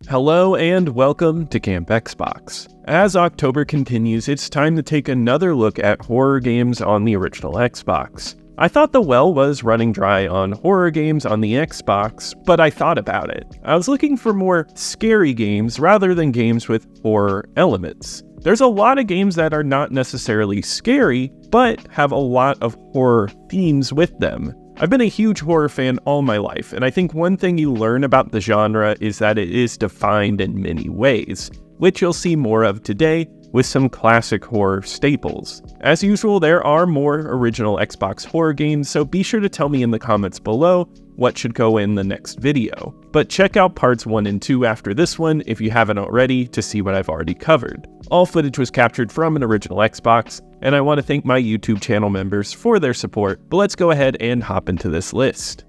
Hello and welcome to Camp Xbox. As October continues, it's time to take another look at horror games on the original Xbox. I thought the well was running dry on horror games on the Xbox, but I thought about it. I was looking for more scary games rather than games with horror elements. There's a lot of games that are not necessarily scary, but have a lot of horror themes with them. I've been a huge horror fan all my life, and I think one thing you learn about the genre is that it is defined in many ways, which you'll see more of today with some classic horror staples. As usual, there are more original Xbox horror games, so be sure to tell me in the comments below what should go in the next video. But check out parts 1 and 2 after this one if you haven't already to see what I've already covered. All footage was captured from an original Xbox, and I want to thank my YouTube channel members for their support, but let's go ahead and hop into this list.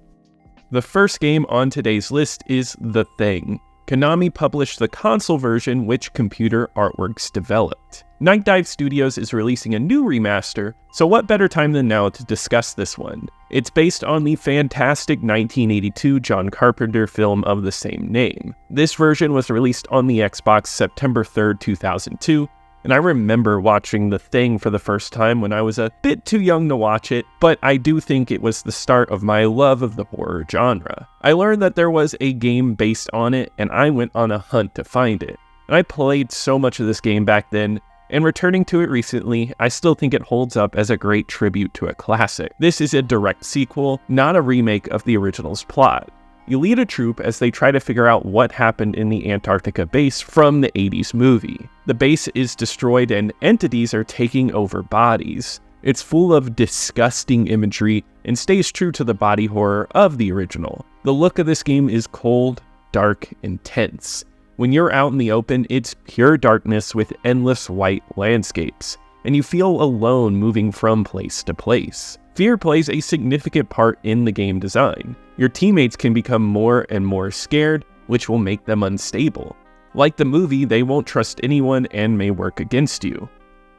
The first game on today's list is The Thing. Konami published the console version, which Computer Artworks developed. Night Dive Studios is releasing a new remaster, so what better time than now to discuss this one? It's based on the fantastic 1982 John Carpenter film of the same name. This version was released on the Xbox September 3rd, 2002, and I remember watching The Thing for the first time when I was a bit too young to watch it, but I do think it was the start of my love of the horror genre. I learned that there was a game based on it, and I went on a hunt to find it. And I played so much of this game back then, and returning to it recently, I still think it holds up as a great tribute to a classic. This is a direct sequel, not a remake of the original's plot. You lead a troop as they try to figure out what happened in the Antarctica base from the 80s movie. The base is destroyed and entities are taking over bodies. It's full of disgusting imagery and stays true to the body horror of the original. The look of this game is cold, dark, and tense. When you're out in the open, it's pure darkness with endless white landscapes, and you feel alone moving from place to place. Fear plays a significant part in the game design. Your teammates can become more and more scared, which will make them unstable. Like the movie, they won't trust anyone and may work against you.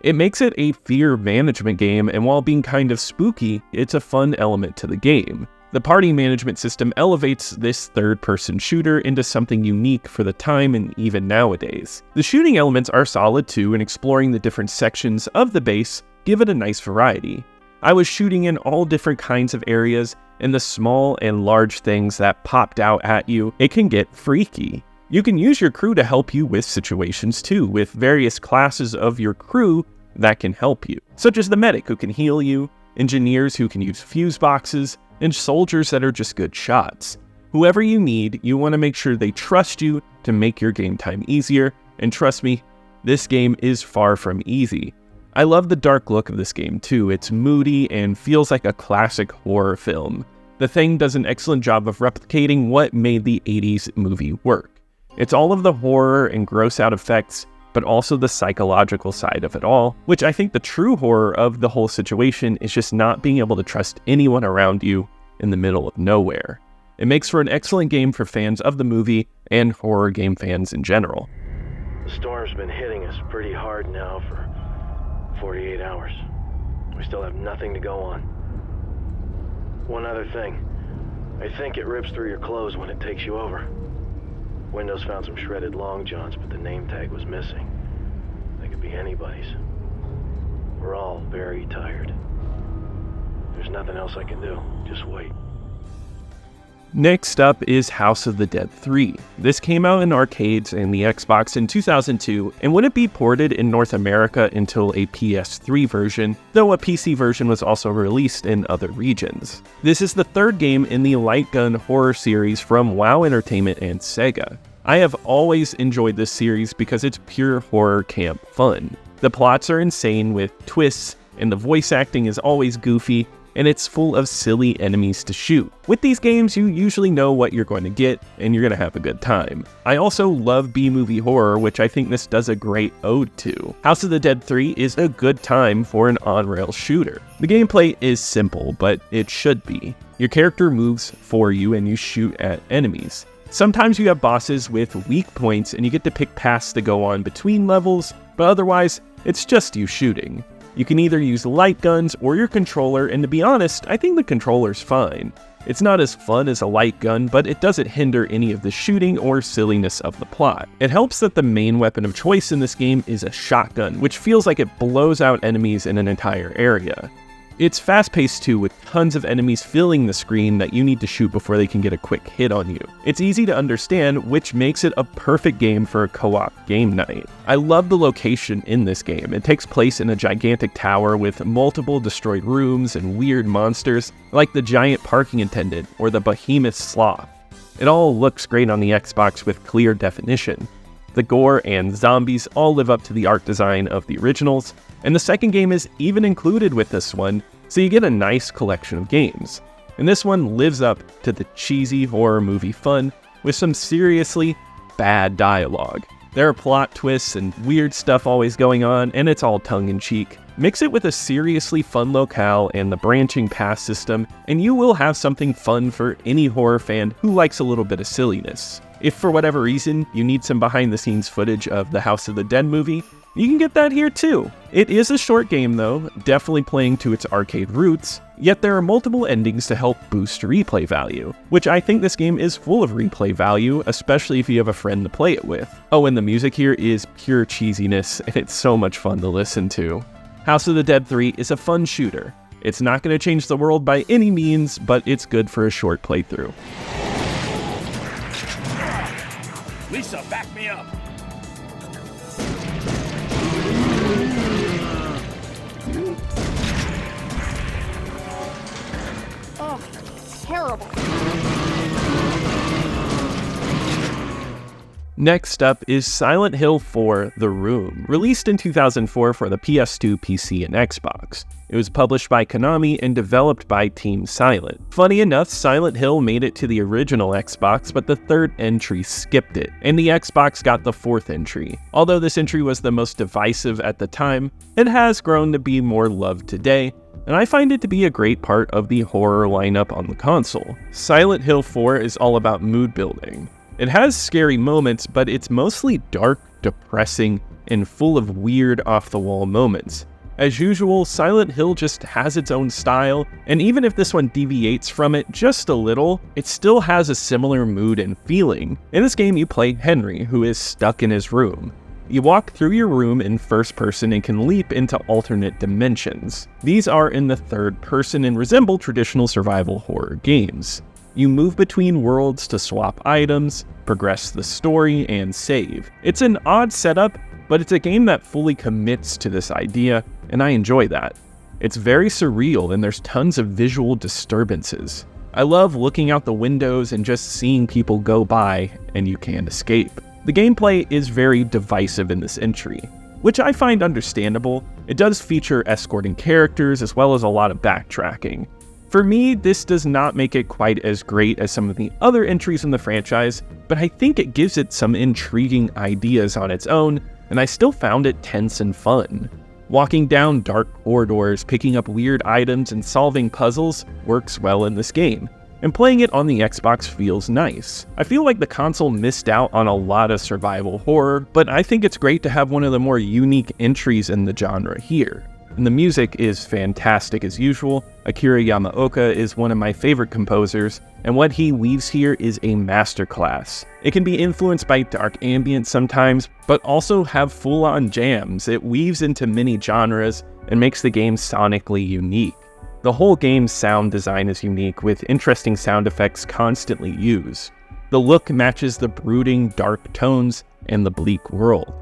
It makes it a fear management game, and while being kind of spooky, it's a fun element to the game. The party management system elevates this third-person shooter into something unique for the time and even nowadays. The shooting elements are solid too, and exploring the different sections of the base give it a nice variety. I was shooting in all different kinds of areas, and the small and large things that popped out at you, it can get freaky. You can use your crew to help you with situations too, with various classes of your crew that can help you, such as the medic who can heal you, engineers who can use fuse boxes, and soldiers that are just good shots. Whoever you need, you want to make sure they trust you to make your game time easier, and trust me, this game is far from easy. I love the dark look of this game too. It's moody and feels like a classic horror film. The Thing does an excellent job of replicating what made the 80s movie work. It's all of the horror and gross out effects, but also the psychological side of it all, which I think the true horror of the whole situation is just not being able to trust anyone around you in the middle of nowhere. It makes for an excellent game for fans of the movie and horror game fans in general. The storm's been hitting us pretty hard now for 48 hours. We still have nothing to go on. One other thing. I think it rips through your clothes when it takes you over. Windows found some shredded long johns, but the name tag was missing. They could be anybody's. We're all very tired. There's nothing else I can do. Just wait. Next up is House of the Dead 3. This came out in arcades and the Xbox in 2002 and wouldn't be ported in North America until a PS3 version, though a PC version was also released in other regions. This is the third game in the light gun horror series from WoW Entertainment and Sega. I have always enjoyed this series because it's pure horror camp fun. The plots are insane with twists, and the voice acting is always goofy, and it's full of silly enemies to shoot. With these games, you usually know what you're going to get, and you're going to have a good time. I also love B-movie horror, which I think this does a great ode to. House of the Dead 3 is a good time for an on-rail shooter. The gameplay is simple, but it should be. Your character moves for you, and you shoot at enemies. Sometimes you have bosses with weak points, and you get to pick paths to go on between levels, but otherwise, it's just you shooting. You can either use light guns or your controller, and to be honest, I think the controller's fine. It's not as fun as a light gun, but it doesn't hinder any of the shooting or silliness of the plot. It helps that the main weapon of choice in this game is a shotgun, which feels like it blows out enemies in an entire area. It's fast-paced too, with tons of enemies filling the screen that you need to shoot before they can get a quick hit on you. It's easy to understand, which makes it a perfect game for a co-op game night. I love the location in this game. It takes place in a gigantic tower with multiple destroyed rooms and weird monsters, like the giant parking attendant or the behemoth sloth. It all looks great on the Xbox with clear definition. The gore and zombies all live up to the art design of the originals, and the second game is even included with this one, so you get a nice collection of games. And this one lives up to the cheesy horror movie fun with some seriously bad dialogue. There are plot twists and weird stuff always going on, and it's all tongue-in-cheek. Mix it with a seriously fun locale and the branching path system, and you will have something fun for any horror fan who likes a little bit of silliness. If for whatever reason you need some behind-the-scenes footage of the House of the Dead movie, you can get that here too. It is a short game though, definitely playing to its arcade roots, yet there are multiple endings to help boost replay value, which I think this game is full of replay value, especially if you have a friend to play it with. Oh, and the music here is pure cheesiness, and it's so much fun to listen to. House of the Dead 3 is a fun shooter. It's not going to change the world by any means, but it's good for a short playthrough. Lisa, back me up. Oh, terrible. Next up is Silent Hill 4: The Room, released in 2004 for the PS2, PC, and Xbox. It was published by Konami and developed by Team Silent. Funny enough, Silent Hill made it to the original Xbox, but the third entry skipped it, and the Xbox got the fourth entry. Although this entry was the most divisive at the time, it has grown to be more loved today, and I find it to be a great part of the horror lineup on the console. Silent Hill 4 is all about mood building. It has scary moments, but it's mostly dark, depressing, and full of weird off-the-wall moments. As usual, Silent Hill just has its own style, and even if this one deviates from it just a little, it still has a similar mood and feeling. In this game, you play Henry, who is stuck in his room. You walk through your room in first person and can leap into alternate dimensions. These are in the third person and resemble traditional survival horror games. You move between worlds to swap items, progress the story, and save. It's an odd setup, but it's a game that fully commits to this idea, and I enjoy that. It's very surreal, and there's tons of visual disturbances. I love looking out the windows and just seeing people go by, and you can't escape. The gameplay is very divisive in this entry, which I find understandable. It does feature escorting characters as well as a lot of backtracking. For me, this does not make it quite as great as some of the other entries in the franchise, but I think it gives it some intriguing ideas on its own, and I still found it tense and fun. Walking down dark corridors, picking up weird items, and solving puzzles works well in this game, and playing it on the Xbox feels nice. I feel like the console missed out on a lot of survival horror, but I think it's great to have one of the more unique entries in the genre here. And the music is fantastic as usual. Akira Yamaoka is one of my favorite composers, and what he weaves here is a masterclass. It can be influenced by dark ambient sometimes, but also have full-on jams. It weaves into many genres and makes the game sonically unique. The whole game's sound design is unique, with interesting sound effects constantly used. The look matches the brooding, dark tones and the bleak world.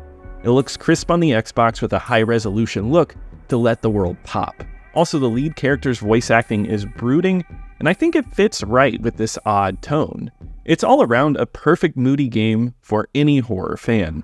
It looks crisp on the Xbox with a high-resolution look to let the world pop. Also, the lead character's voice acting is brooding, and I think it fits right with this odd tone. It's all around a perfect moody game for any horror fan.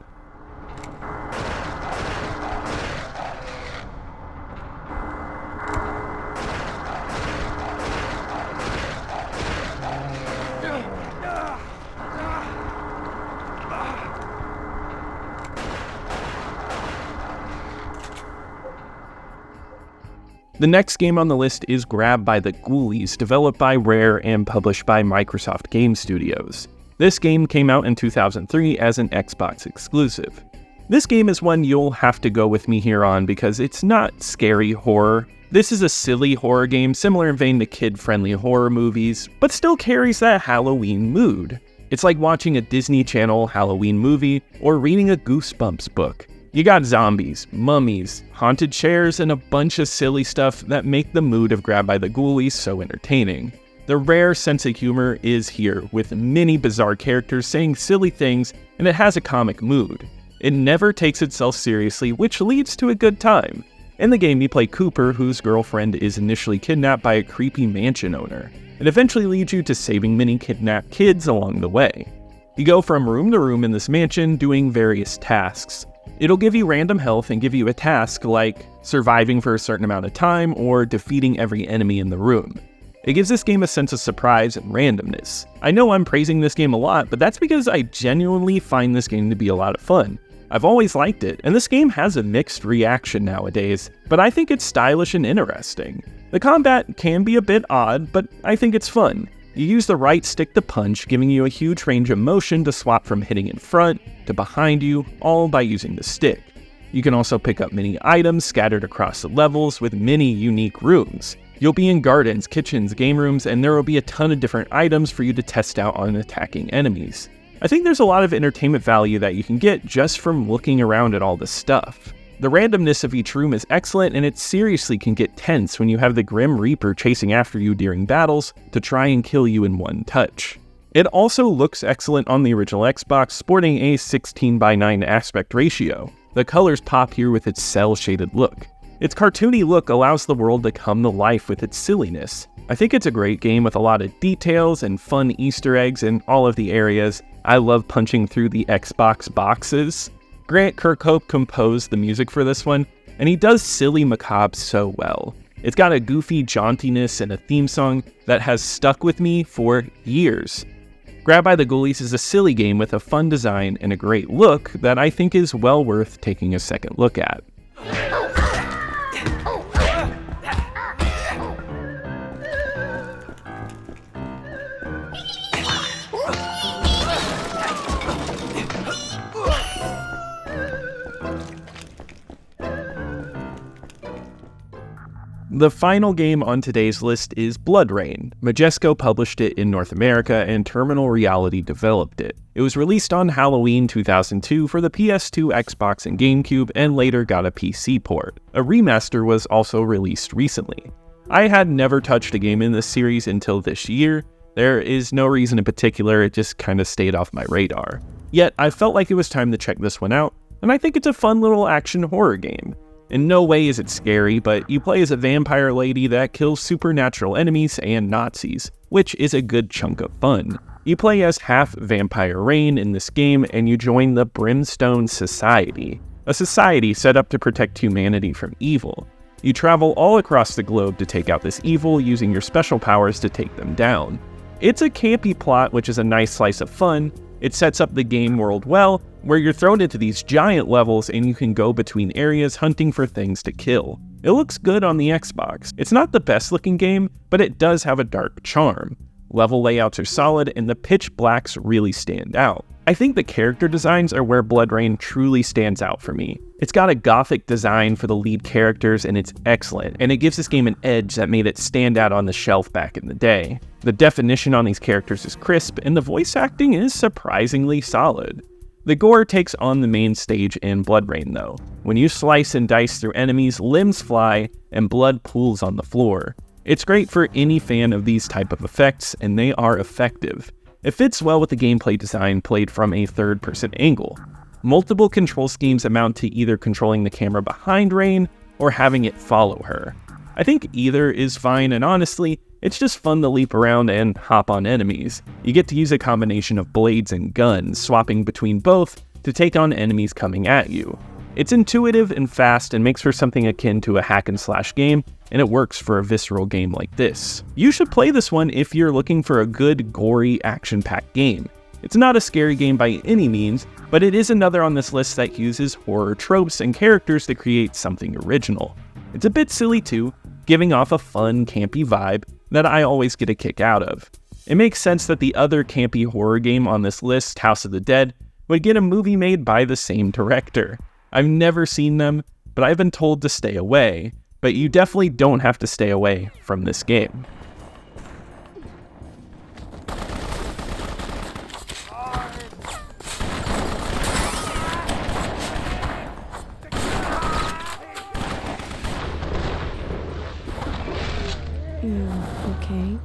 The next game on the list is Grabbed by the Ghoulies, developed by Rare and published by Microsoft Game Studios. This game came out in 2003 as an Xbox exclusive. This game is one you'll have to go with me here on because it's not scary horror. This is a silly horror game similar in vein to kid-friendly horror movies, but still carries that Halloween mood. It's like watching a Disney Channel Halloween movie or reading a Goosebumps book. You got zombies, mummies, haunted chairs, and a bunch of silly stuff that make the mood of Grabbed by the Ghoulies so entertaining. The rare sense of humor is here, with many bizarre characters saying silly things, and it has a comic mood. It never takes itself seriously, which leads to a good time. In the game, you play Cooper, whose girlfriend is initially kidnapped by a creepy mansion owner. It eventually leads you to saving many kidnapped kids along the way. You go from room to room in this mansion, doing various tasks. It'll give you random health and give you a task like surviving for a certain amount of time or defeating every enemy in the room. It gives this game a sense of surprise and randomness. I know I'm praising this game a lot, but that's because I genuinely find this game to be a lot of fun. I've always liked it, and this game has a mixed reaction nowadays, but I think it's stylish and interesting. The combat can be a bit odd, but I think it's fun. You use the right stick to punch, giving you a huge range of motion to swap from hitting in front to behind you, all by using the stick. You can also pick up many items scattered across the levels with many unique rooms. You'll be in gardens, kitchens, game rooms, and there will be a ton of different items for you to test out on attacking enemies. I think there's a lot of entertainment value that you can get just from looking around at all this stuff. The randomness of each room is excellent, and it seriously can get tense when you have the Grim Reaper chasing after you during battles to try and kill you in one touch. It also looks excellent on the original Xbox, sporting a 16:9 aspect ratio. The colors pop here with its cel-shaded look. Its cartoony look allows the world to come to life with its silliness. I think it's a great game with a lot of details and fun Easter eggs in all of the areas. I love punching through the Xbox boxes. Grant Kirkhope composed the music for this one, and he does silly macabre so well. It's got a goofy jauntiness and a theme song that has stuck with me for years. Grabbed by the Ghoulies is a silly game with a fun design and a great look that I think is well worth taking a second look at. The final game on today's list is Bloodrayne. Majesco published it in North America and Terminal Reality developed it. It was released on Halloween 2002 for the PS2, Xbox, and GameCube, and later got a PC port. A remaster was also released recently. I had never touched a game in this series until this year. There is no reason in particular, it just kinda stayed off my radar. Yet, I felt like it was time to check this one out, and I think it's a fun little action horror game. In no way is it scary, but you play as a vampire lady that kills supernatural enemies and Nazis, which is a good chunk of fun. You play as half vampire Rain in this game, and you join the Brimstone Society, a society set up to protect humanity from evil. You travel all across the globe to take out this evil, using your special powers to take them down. It's a campy plot, which is a nice slice of fun. It sets up the game world well, where you're thrown into these giant levels and you can go between areas hunting for things to kill. It looks good on the Xbox. It's not the best looking game, but it does have a dark charm. Level layouts are solid and the pitch blacks really stand out. I think the character designs are where Bloodrayne truly stands out for me. It's got a gothic design for the lead characters and it's excellent, and it gives this game an edge that made it stand out on the shelf back in the day. The definition on these characters is crisp and the voice acting is surprisingly solid. The gore takes on the main stage in Bloodrayne though. When you slice and dice through enemies, limbs fly and blood pools on the floor. It's great for any fan of these type of effects, and they are effective. It fits well with the gameplay design played from a third-person angle. Multiple control schemes amount to either controlling the camera behind Rain or having it follow her. I think either is fine, and honestly, it's just fun to leap around and hop on enemies. You get to use a combination of blades and guns, swapping between both to take on enemies coming at you. It's intuitive and fast and makes for something akin to a hack and slash game, and it works for a visceral game like this. You should play this one if you're looking for a good, gory, action-packed game. It's not a scary game by any means, but it is another on this list that uses horror tropes and characters to create something original. It's a bit silly too, giving off a fun, campy vibe that I always get a kick out of. It makes sense that the other campy horror game on this list, House of the Dead, would get a movie made by the same director. I've never seen them, but I've been told to stay away. But you definitely don't have to stay away from this game. Okay.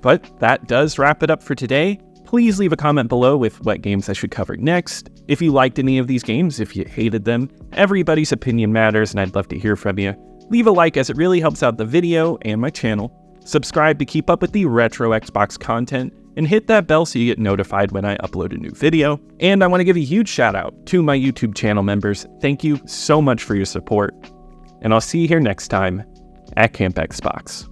But that does wrap it up for today. Please leave a comment below with what games I should cover next. If you liked any of these games, if you hated them, everybody's opinion matters and I'd love to hear from you. Leave a like as it really helps out the video and my channel. Subscribe to keep up with the retro Xbox content, and hit that bell so you get notified when I upload a new video. And I want to give a huge shout out to my YouTube channel members. Thank you so much for your support. And I'll see you here next time at Camp Xbox.